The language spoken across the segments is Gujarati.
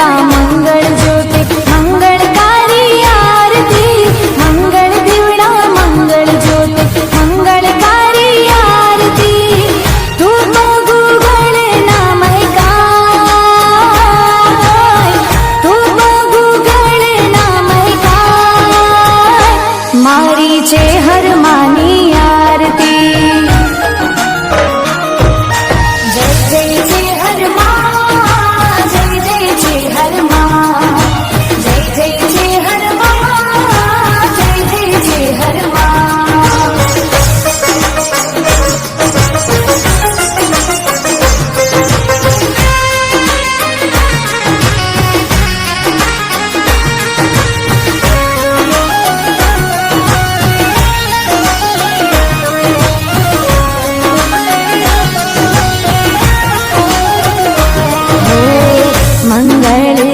દીવડા મંગળ જ્યોતિ મંગળકારી આરતી મંગળ દીવડા મંગળ જ્યોતિ મંગળકારી આરતી ધૂપ ગુગળ નામકાય ધૂપ ગુગળ નામકાય મારી છે હર માની આરતી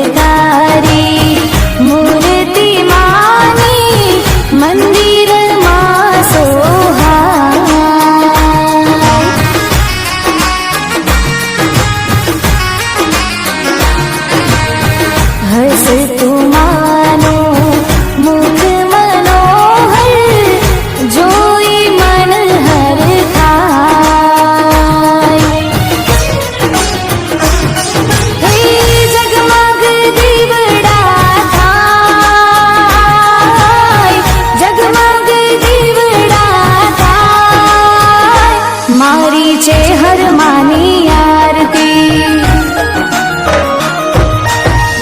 મંગળકારી મૂર્તિ માની મંદિરમાં સોહાય હસતું માનું મુખ મનોહર જોઈ મન હર થાય જગમગ દીવડા થાય જગમગ દીવડા થાય મારી છે હર માની આરતી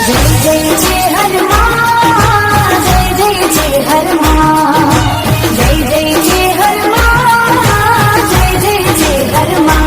જય જય છે હર માં જય જય છે હર માં જય જય છે હર માં જય જય છે હર માં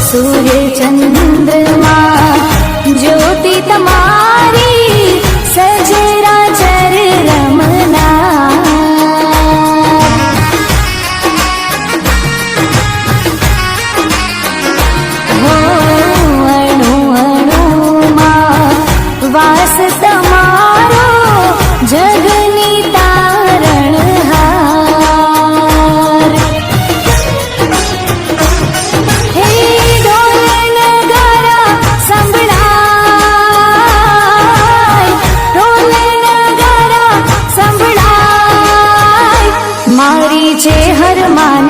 સૂર્ય ચંદ્રમા જ્યોતિ તમારી સચરાચર રમનાર હો અણુ અણુમાં વાસ તમારો જગની તારણહાર હે ઢોલ નગારા સંભળાય ઢોલ નગારા સંભળાય મારી છે હર માની